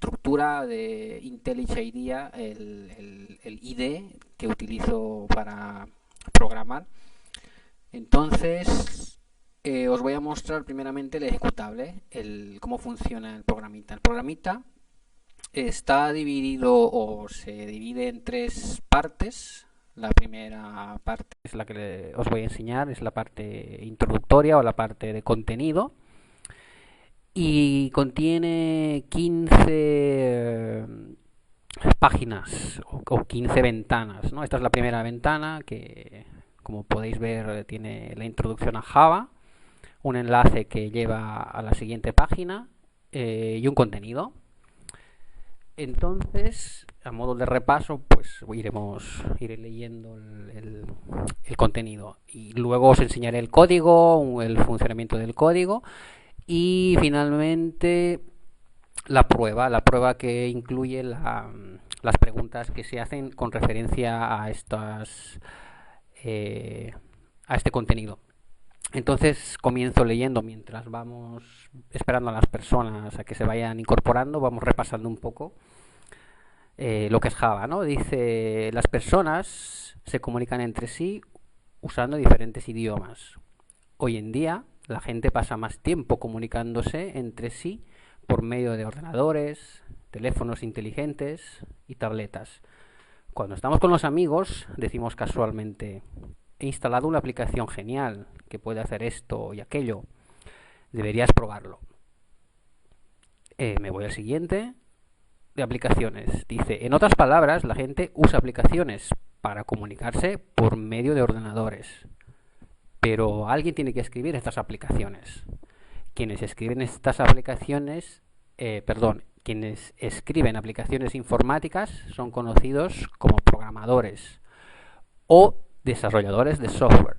estructura de IntelliJ IDEA, el IDE que utilizo para programar. Entonces, os voy a mostrar primeramente el ejecutable, cómo funciona el programita. El programita está dividido o se divide en tres partes. La primera parte es la que os voy a enseñar, es la parte introductoria o la parte de contenido. Y contiene 15 páginas o 15 ventanas, ¿no? Esta es la primera ventana que, como podéis ver, tiene la introducción a Java, un enlace que lleva a la siguiente página y un contenido. Entonces, a modo de repaso, pues iré leyendo el contenido y luego os enseñaré el código, el funcionamiento del código y finalmente la prueba que incluye las preguntas que se hacen con referencia a este contenido. Entonces comienzo leyendo mientras vamos esperando a las personas a que se vayan incorporando, vamos repasando un poco lo que es Java, ¿no? Dice, las personas se comunican entre sí usando diferentes idiomas. Hoy en día la gente pasa más tiempo comunicándose entre sí por medio de ordenadores, teléfonos inteligentes y tabletas. Cuando estamos con los amigos decimos casualmente, he instalado una aplicación genial que puede hacer esto y aquello, deberías probarlo. Me voy al siguiente, de aplicaciones. Dice, en otras palabras, la gente usa aplicaciones para comunicarse por medio de ordenadores. Pero alguien tiene que escribir estas aplicaciones. Quienes escriben estas aplicaciones, quienes escriben aplicaciones informáticas son conocidos como programadores o desarrolladores de software.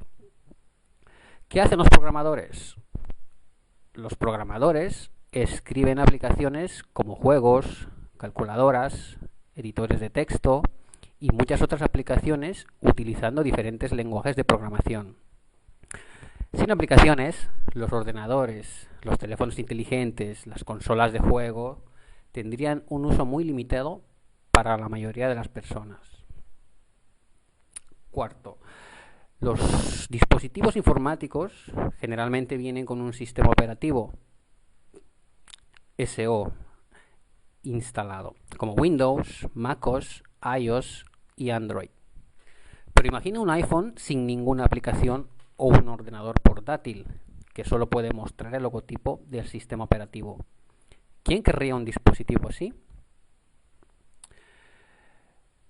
¿Qué hacen los programadores? Los programadores escriben aplicaciones como juegos, calculadoras, editores de texto y muchas otras aplicaciones utilizando diferentes lenguajes de programación. Sin aplicaciones, los ordenadores, los teléfonos inteligentes, las consolas de juego tendrían un uso muy limitado para la mayoría de las personas. Cuarto, los dispositivos informáticos generalmente vienen con un sistema operativo SO instalado, como Windows, MacOS, iOS y Android. Pero imagina un iPhone sin ninguna aplicación o un ordenador portátil que solo puede mostrar el logotipo del sistema operativo. ¿Quién querría un dispositivo así?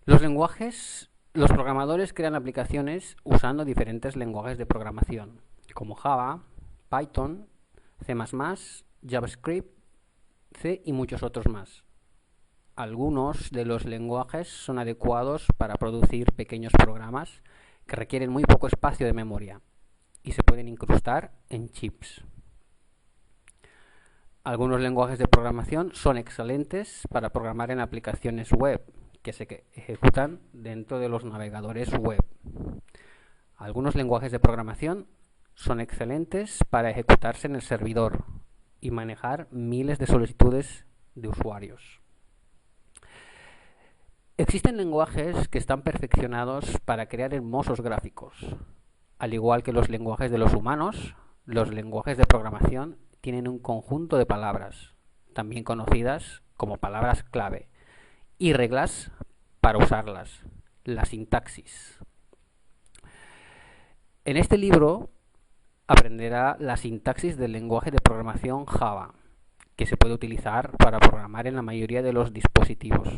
Los programadores crean aplicaciones usando diferentes lenguajes de programación, como Java, Python, C++, JavaScript, C y muchos otros más. Algunos de los lenguajes son adecuados para producir pequeños programas que requieren muy poco espacio de memoria y se pueden incrustar en chips. Algunos lenguajes de programación son excelentes para programar en aplicaciones web que se ejecutan dentro de los navegadores web. Algunos lenguajes de programación son excelentes para ejecutarse en el servidor y manejar miles de solicitudes de usuarios. Existen lenguajes que están perfeccionados para crear hermosos gráficos. Al igual que los lenguajes de los humanos, los lenguajes de programación tienen un conjunto de palabras, también conocidas como palabras clave, y reglas para usarlas, la sintaxis. En este libro aprenderá la sintaxis del lenguaje de programación Java, que se puede utilizar para programar en la mayoría de los dispositivos.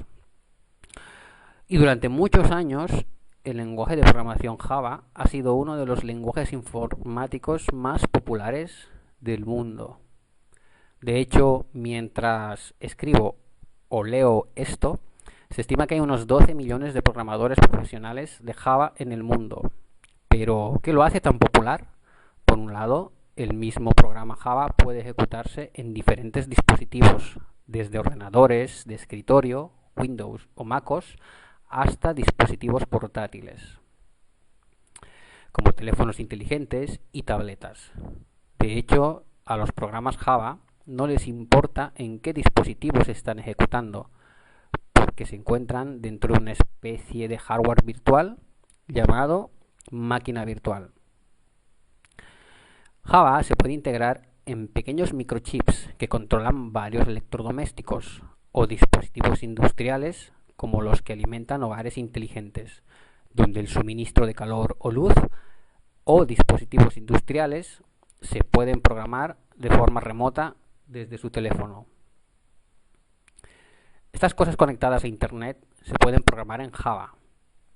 Y durante muchos años, el lenguaje de programación Java ha sido uno de los lenguajes informáticos más populares del mundo. De hecho, mientras escribo o leo esto, se estima que hay unos 12 millones de programadores profesionales de Java en el mundo. Pero, ¿qué lo hace tan popular? Por un lado, el mismo programa Java puede ejecutarse en diferentes dispositivos, desde ordenadores de escritorio, Windows o MacOS, hasta dispositivos portátiles, como teléfonos inteligentes y tabletas. De hecho, a los programas Java no les importa en qué dispositivos se están ejecutando, porque se encuentran dentro de una especie de hardware virtual llamado máquina virtual. Java se puede integrar en pequeños microchips que controlan varios electrodomésticos o dispositivos industriales como los que alimentan hogares inteligentes, donde el suministro de calor o luz o dispositivos industriales se pueden programar de forma remota desde su teléfono. Estas cosas conectadas a Internet se pueden programar en Java.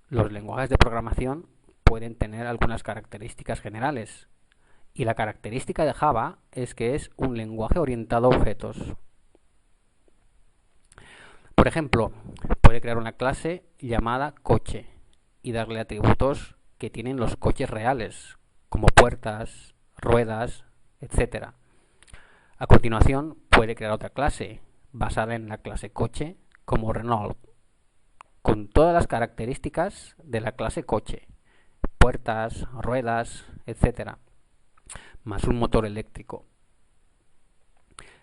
Los lenguajes de programación pueden tener algunas características generales, y la característica de Java es que es un lenguaje orientado a objetos. Por ejemplo, puede crear una clase llamada coche y darle atributos que tienen los coches reales, como puertas, ruedas, etc. A continuación, puede crear otra clase basada en la clase coche, como Renault, con todas las características de la clase coche, puertas, ruedas, etc., más un motor eléctrico.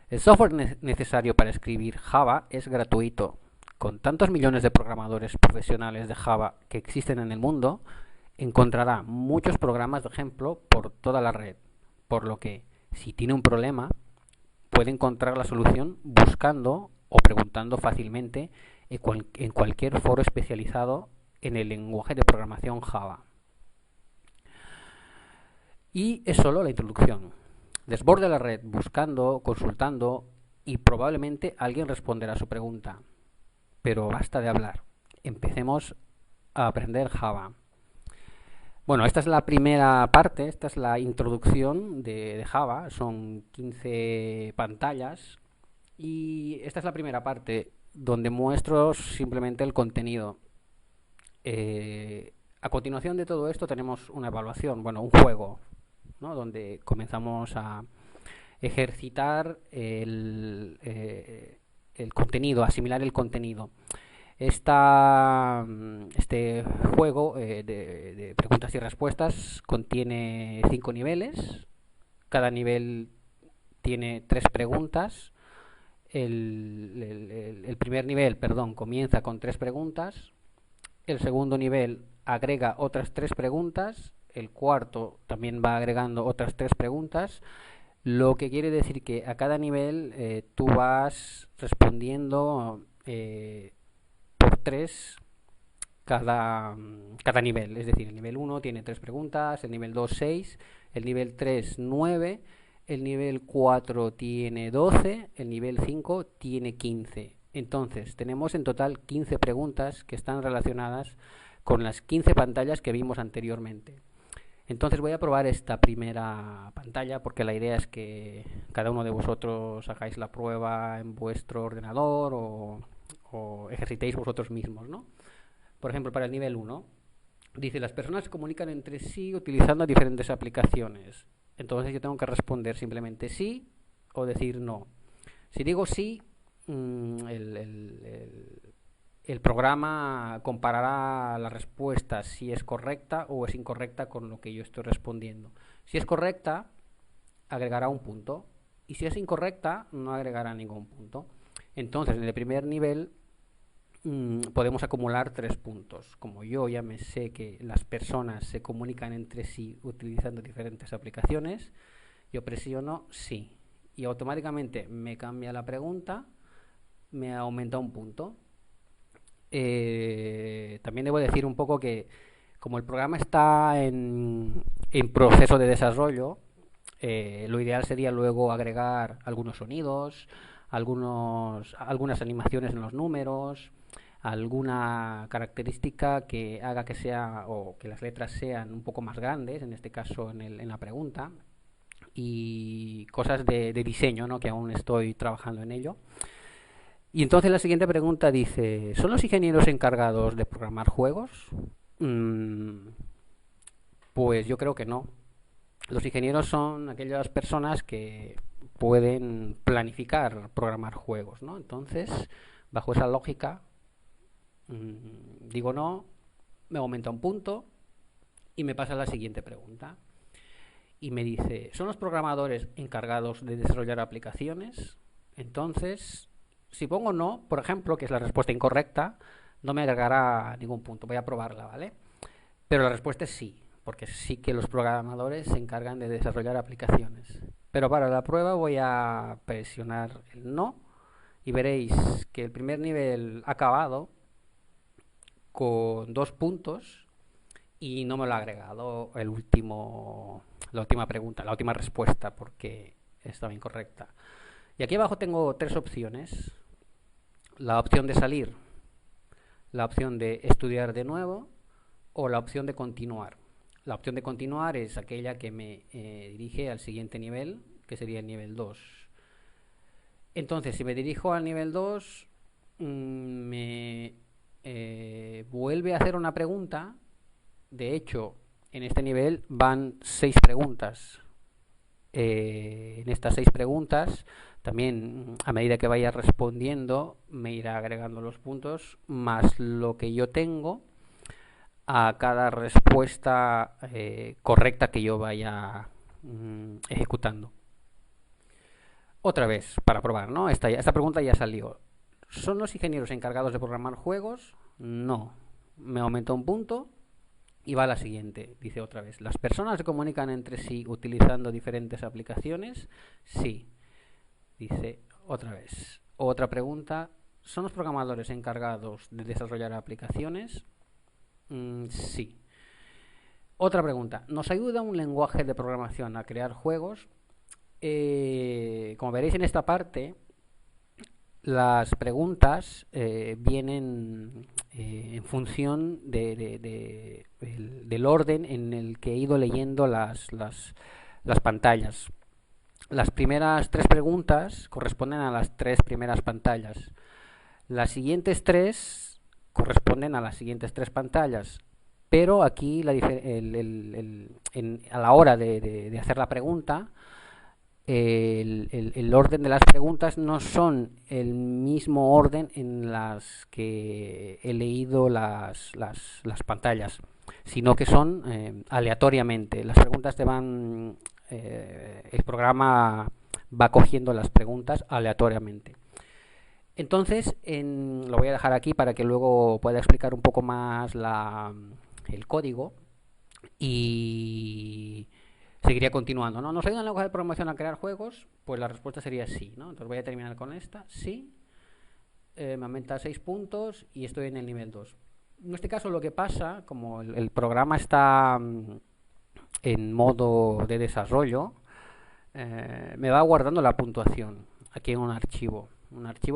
El software necesario para escribir Java es gratuito. Con tantos millones de programadores profesionales de Java que existen en el mundo, encontrará muchos programas de ejemplo por toda la red, por lo que, si tiene un problema, puede encontrar la solución buscando o preguntando fácilmente en cualquier foro especializado en el lenguaje de programación Java. Y es solo la introducción. Desborde la red buscando, consultando y probablemente alguien responderá a su pregunta. Pero basta de hablar. Empecemos a aprender Java. Bueno, esta es la primera parte, esta es la introducción de Java. Son 15 pantallas y esta es la primera parte donde muestro simplemente el contenido. A continuación de todo esto tenemos una evaluación, bueno, un juego, ¿no? Donde comenzamos a ejercitar el contenido, asimilar el contenido. Este juego de preguntas y respuestas contiene 5 niveles. Cada nivel tiene 3 preguntas. El primer nivel, perdón, comienza con 3 preguntas. El segundo nivel agrega otras 3 preguntas. El cuarto también va agregando otras 3 preguntas. Lo que quiere decir que a cada nivel tú vas respondiendo por 3 cada nivel. Es decir, el nivel 1 tiene 3 preguntas, el nivel 2 6, el nivel 3 9, el nivel 4 tiene 12, el nivel 5 tiene 15. Entonces, tenemos en total 15 preguntas que están relacionadas con las 15 pantallas que vimos anteriormente. Entonces voy a probar esta primera pantalla porque la idea es que cada uno de vosotros hagáis la prueba en vuestro ordenador o ejercitéis vosotros mismos, ¿no? Por ejemplo, para el nivel 1, dice: las personas se comunican entre sí utilizando diferentes aplicaciones. Entonces yo tengo que responder simplemente sí o decir no. Si digo sí, el programa comparará la respuesta si es correcta o es incorrecta con lo que yo estoy respondiendo. Si es correcta, agregará un punto. Y si es incorrecta, no agregará ningún punto. Entonces, en el primer nivel podemos acumular 3 puntos. Como yo ya me sé que las personas se comunican entre sí utilizando diferentes aplicaciones, yo presiono sí. Y automáticamente me cambia la pregunta, me aumenta un punto. También debo decir un poco que como el programa está en proceso de desarrollo, lo ideal sería luego agregar algunos sonidos, algunas animaciones en los números, alguna característica que haga que sea o que las letras sean un poco más grandes, en este caso en la pregunta, y cosas de diseño, ¿no? Que aún estoy trabajando en ello. Y entonces la siguiente pregunta dice: ¿son los ingenieros encargados de programar juegos? Pues yo creo que no. Los ingenieros son aquellas personas que pueden planificar programar juegos, ¿no? Entonces, bajo esa lógica, digo no, me aumenta un punto y me pasa a la siguiente pregunta. y me dice, ¿son los programadores encargados de desarrollar aplicaciones? Entonces, si pongo no, por ejemplo, que es la respuesta incorrecta, no me agregará ningún punto. Voy a probarla, ¿vale? Pero la respuesta es sí, porque sí que los programadores se encargan de desarrollar aplicaciones. Pero para la prueba voy a presionar el no y veréis que el primer nivel ha acabado con 2 puntos y no me lo ha agregado la última pregunta, la última respuesta, porque estaba incorrecta. Y aquí abajo tengo 3 opciones. La opción de salir, la opción de estudiar de nuevo o la opción de continuar. La opción de continuar es aquella que me dirige al siguiente nivel, que sería el nivel 2. Entonces, si me dirijo al nivel 2, me vuelve a hacer una pregunta. De hecho, en este nivel van 6 preguntas. En estas 6 preguntas, también a medida que vaya respondiendo, me irá agregando los puntos, más lo que yo tengo a cada respuesta correcta que yo vaya ejecutando. Otra vez, para probar, ¿no? Esta pregunta ya salió. ¿Son los ingenieros encargados de programar juegos? No. Me aumenta un punto y va a la siguiente. Dice otra vez, ¿las personas se comunican entre sí utilizando diferentes aplicaciones? Sí. Dice otra vez. Otra pregunta, ¿son los programadores encargados de desarrollar aplicaciones? Sí. Otra pregunta, ¿nos ayuda un lenguaje de programación a crear juegos? Como veréis en esta parte, las preguntas vienen en función del orden en el que he ido leyendo las pantallas. Las primeras 3 preguntas corresponden a las 3 primeras pantallas. Las siguientes 3 corresponden a las siguientes 3 pantallas. Pero aquí a la hora de hacer la pregunta, el orden de las preguntas no son el mismo orden en las que he leído las pantallas, sino que son aleatoriamente. Las preguntas el programa va cogiendo las preguntas aleatoriamente. Entonces, lo voy a dejar aquí para que luego pueda explicar un poco más el código y seguiría continuando, ¿no? ¿Nos ayuda el lenguaje de programación a crear juegos? Pues la respuesta sería sí, ¿no? Entonces voy a terminar con esta, sí. Me aumenta 6 puntos y estoy en el nivel 2. En este caso lo que pasa, como el programa está en modo de desarrollo, me va guardando la puntuación aquí en un archivo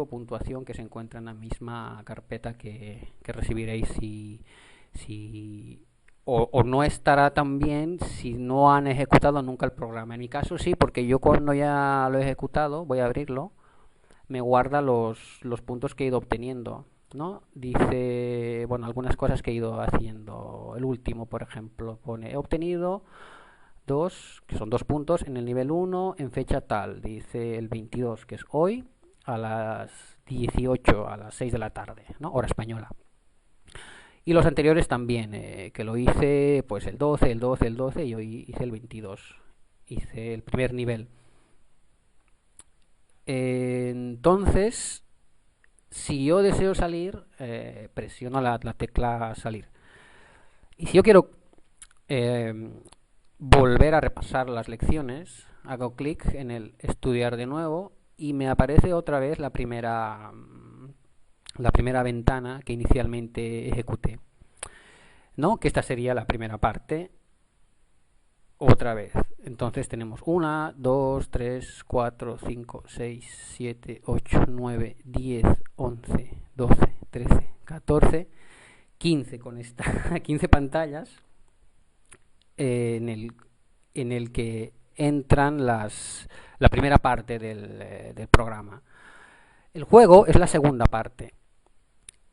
puntuación que se encuentra en la misma carpeta que recibiréis si o no estará tan bien si no han ejecutado nunca el programa. En mi caso sí, porque yo cuando ya lo he ejecutado, voy a abrirlo, me guarda los puntos que he ido obteniendo, ¿no? Dice, bueno, algunas cosas que he ido haciendo. El último, por ejemplo, pone, he obtenido que son 2 puntos en el nivel 1 en fecha tal. Dice el 22, que es hoy, a las 18, a las 6 de la tarde, ¿no? Hora española. Y los anteriores también, que lo hice pues el 12, el 12, el 12 y hoy hice el 22. Hice el primer nivel. Entonces, si yo deseo salir, presiono la tecla salir. Y si yo quiero eh, volver a repasar las lecciones, hago clic en el estudiar de nuevo y me aparece otra vez la primera ventana que inicialmente ejecuté, ¿no? Que esta sería la primera parte otra vez. Entonces tenemos 1, 2, 3, 4, 5, 6, 7, 8, 9, 10, 11, 12, 13, 14, 15 con esta 15 pantallas en el que entran la primera parte del programa. El juego es la segunda parte.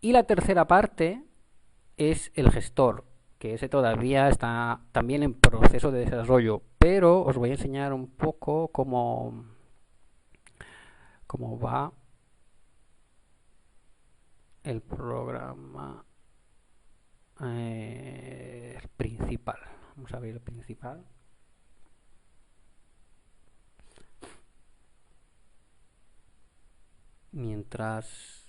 Y la tercera parte es el gestor, que ese todavía está también en proceso de desarrollo, pero os voy a enseñar un poco cómo va el programa principal. Vamos a ver el principal. mientras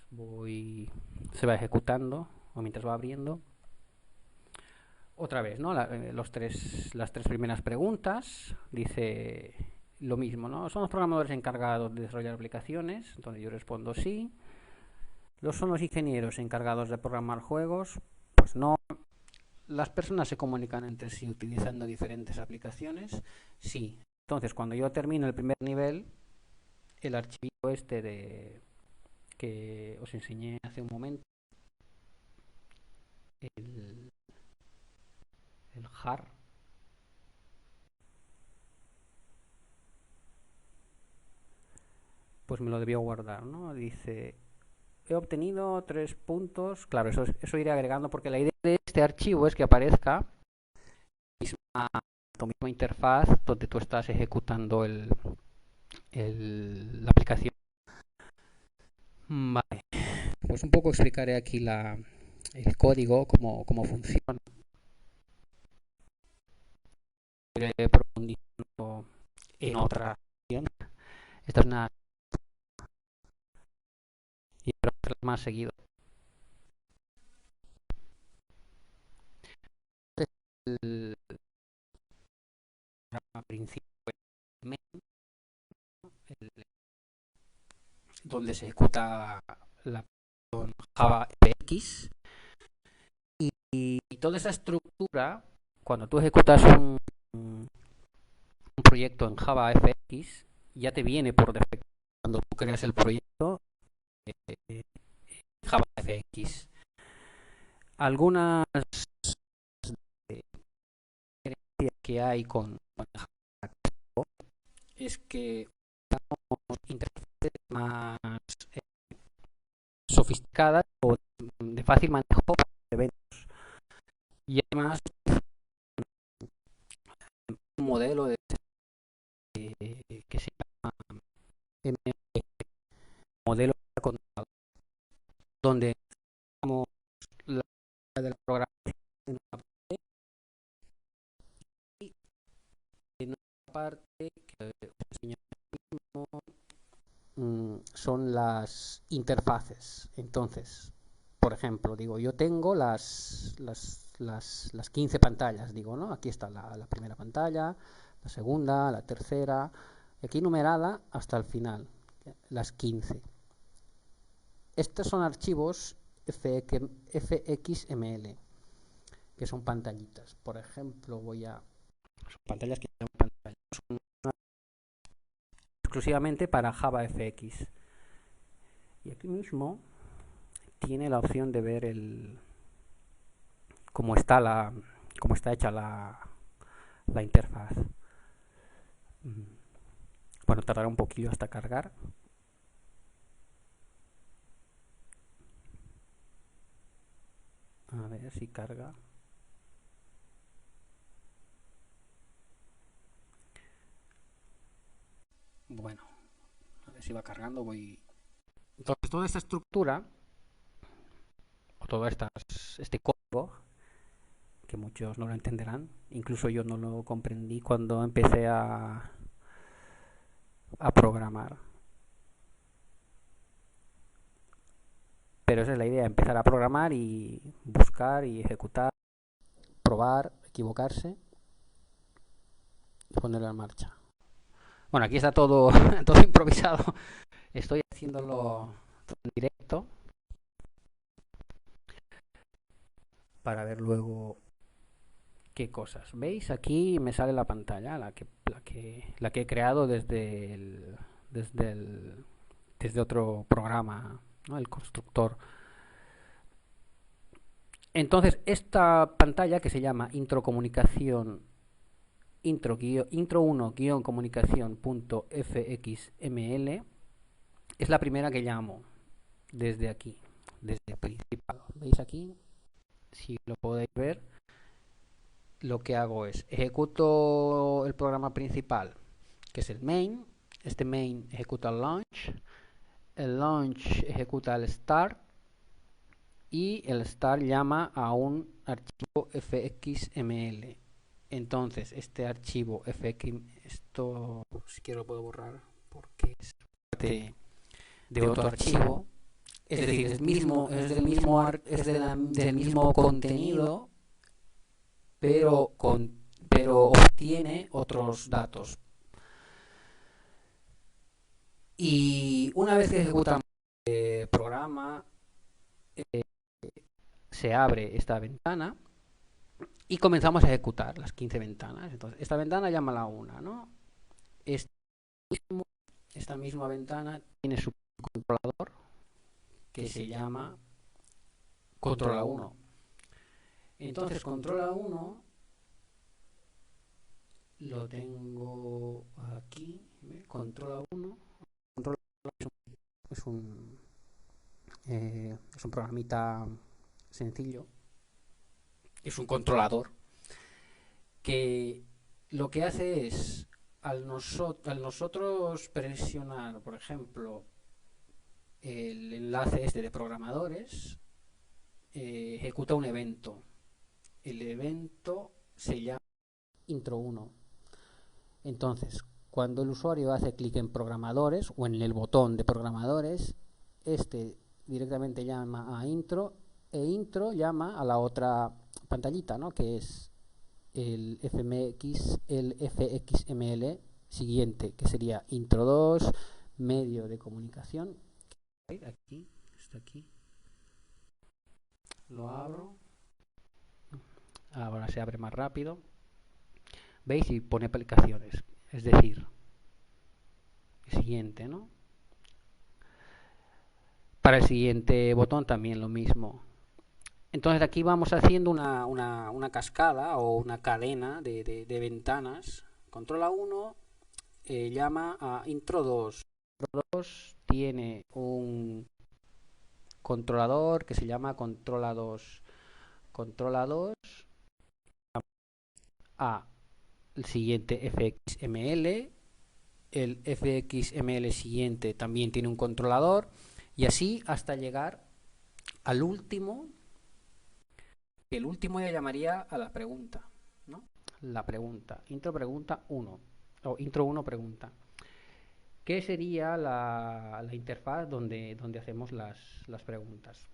se va ejecutando o mientras va abriendo. Otra vez, ¿no? Las tres primeras preguntas dice lo mismo, ¿no? ¿Son los programadores encargados de desarrollar aplicaciones? Entonces yo respondo sí. ¿Son los ingenieros encargados de programar juegos? Pues no. ¿Las personas se comunican entre sí utilizando diferentes aplicaciones? Sí. Entonces, cuando yo termino el primer nivel, el archivo que os enseñé hace un momento, el, el jar, pues me lo debió guardar, ¿no? Dice, he obtenido 3 puntos. Claro, eso iré agregando porque la idea de este archivo es que aparezca tu misma interfaz donde tú estás ejecutando la aplicación. Vale, pues un poco explicaré aquí el código, cómo funciona. Iré profundizando en otra acción. Esta es una y espero más seguido. El principio donde se ejecuta la Java FX y toda esa estructura, cuando tú ejecutas un proyecto en Java FX, ya te viene por defecto cuando tú creas el proyecto Java FX. Algunas diferencias que hay con Java es que interfaces más sofisticadas o de fácil manejo para eventos. Y además un modelo que se llama ML, modelo de contador, donde tenemos la de la programación en una parte y en otra parte que os enseño son las interfaces. Entonces, por ejemplo, digo, yo tengo las 15 pantallas, digo, ¿no? Aquí está la primera pantalla, la segunda, la tercera, y aquí numerada hasta el final, las 15. Estos son archivos FXML, que son pantallitas. Por ejemplo, son pantallas que son pantallas exclusivamente para Java FX. Y aquí mismo tiene la opción de ver cómo está cómo está hecha la interfaz. Bueno, tardará un poquillo hasta cargar. A ver si carga. Bueno, a ver si va cargando. Entonces, toda esta estructura, o todo este código, que muchos no lo entenderán, incluso yo no lo comprendí cuando empecé a programar. Pero esa es la idea, empezar a programar y buscar y ejecutar, probar, equivocarse y ponerlo en marcha. Bueno, aquí está todo, todo improvisado. Estoy haciéndolo todo en directo para ver luego qué cosas. ¿Veis? Aquí me sale la pantalla, la que he creado desde desde otro programa, ¿no? El constructor. Entonces, esta pantalla que se llama introcomunicación intro1-comunicación.fxml es la primera que llamo desde aquí, desde el principal. ¿Veis aquí? Si lo podéis ver, lo que hago es ejecuto el programa principal, que es el main. Este main ejecuta el launch ejecuta el start y el start llama a un archivo fxml. Entonces, este archivo fx, esto si quiero lo puedo borrar porque es parte de otro archivo, es decir, del mismo contenido, pero obtiene otros datos. Y una vez que ejecutamos el programa, se abre esta ventana y comenzamos a ejecutar las 15 ventanas. Entonces, esta ventana llama la una, ¿no? Esta misma ventana tiene su controlador que se llama controla 1. Entonces, controla 1 lo tengo aquí, controla 1. Controla es un programita sencillo, es un controlador que lo que hace es al nosotros presionar, por ejemplo, el enlace este de programadores, ejecuta un evento. El evento se llama intro 1. Entonces, cuando el usuario hace clic en programadores o en el botón de programadores, este directamente llama a intro e intro llama a la otra pantallita, ¿no? Que es el FXML siguiente, que sería intro 2, medio de comunicación. Aquí, está aquí. Lo abro. Ahora se abre más rápido. ¿Veis? Y pone aplicaciones. Es decir, siguiente, ¿no? Para el siguiente botón también lo mismo. Entonces aquí vamos haciendo una cascada o una cadena de ventanas. Controla 1 llama a intro 2. Intro 2 tiene un controlador que se llama controla 2. Controla 2 a el siguiente FXML. El FXML siguiente también tiene un controlador. Y así hasta llegar al último. El último ya llamaría a la pregunta, ¿no? La pregunta. Intro pregunta 1. O intro 1 pregunta. ¿Qué sería la interfaz donde hacemos las preguntas?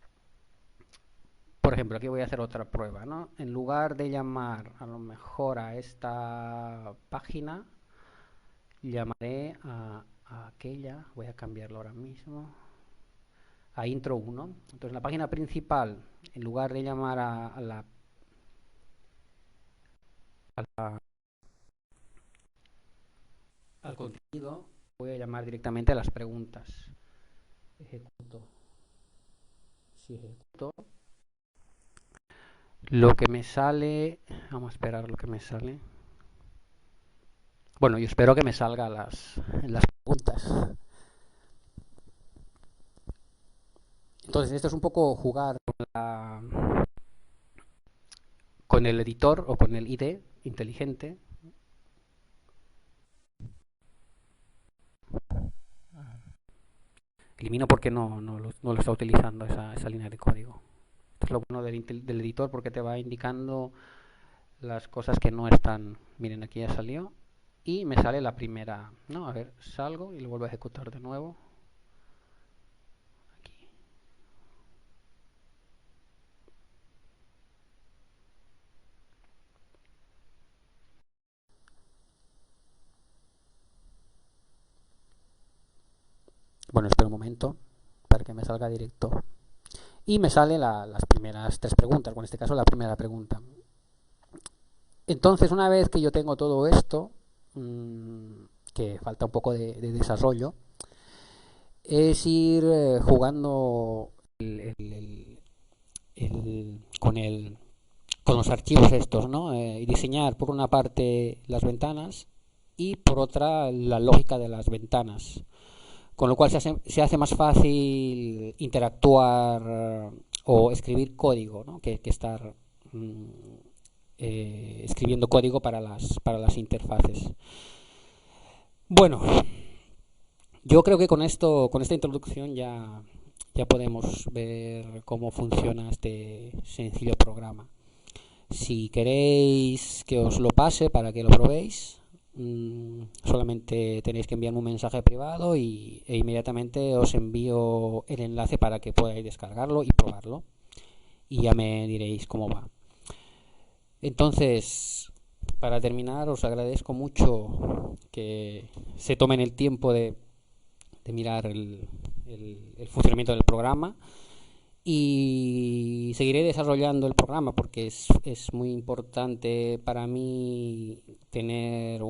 Por ejemplo, aquí voy a hacer otra prueba, ¿no? En lugar de llamar a lo mejor a esta página, llamaré a aquella. Voy a cambiarlo ahora mismo. A intro 1. Entonces, la página principal, en lugar de llamar al contenido, voy a llamar directamente a las preguntas. Ejecuto. Si ejecuto, lo que me sale, vamos a esperar lo que me sale. Bueno, yo espero que me salga las preguntas. Entonces, esto es un poco jugar con el editor o con el IDE inteligente. Elimino porque no lo está utilizando esa línea de código. Esto es lo bueno del editor, porque te va indicando las cosas que no están. Miren, aquí ya salió. Y me sale la primera. No, a ver, salgo y lo vuelvo a ejecutar de nuevo. Aquí. Bueno, espero un momento para que me salga directo. Y me salen las primeras tres preguntas, o en este caso la primera pregunta. Entonces, una vez que yo tengo todo esto, que falta un poco de desarrollo, es ir jugando con los archivos estos, ¿no? Y diseñar por una parte las ventanas y por otra la lógica de las ventanas. Con lo cual se hace más fácil interactuar o escribir código, ¿no? que estar escribiendo código para las interfaces. Bueno, yo creo que con esta introducción ya podemos ver cómo funciona este sencillo programa. Si queréis que os lo pase para que lo probéis, Solamente tenéis que enviarme un mensaje privado e inmediatamente os envío el enlace para que podáis descargarlo y probarlo. Y ya me diréis cómo va. Entonces, para terminar, os agradezco mucho que se tomen el tiempo de mirar el funcionamiento del programa, y seguiré desarrollando el programa porque es muy importante para mí tener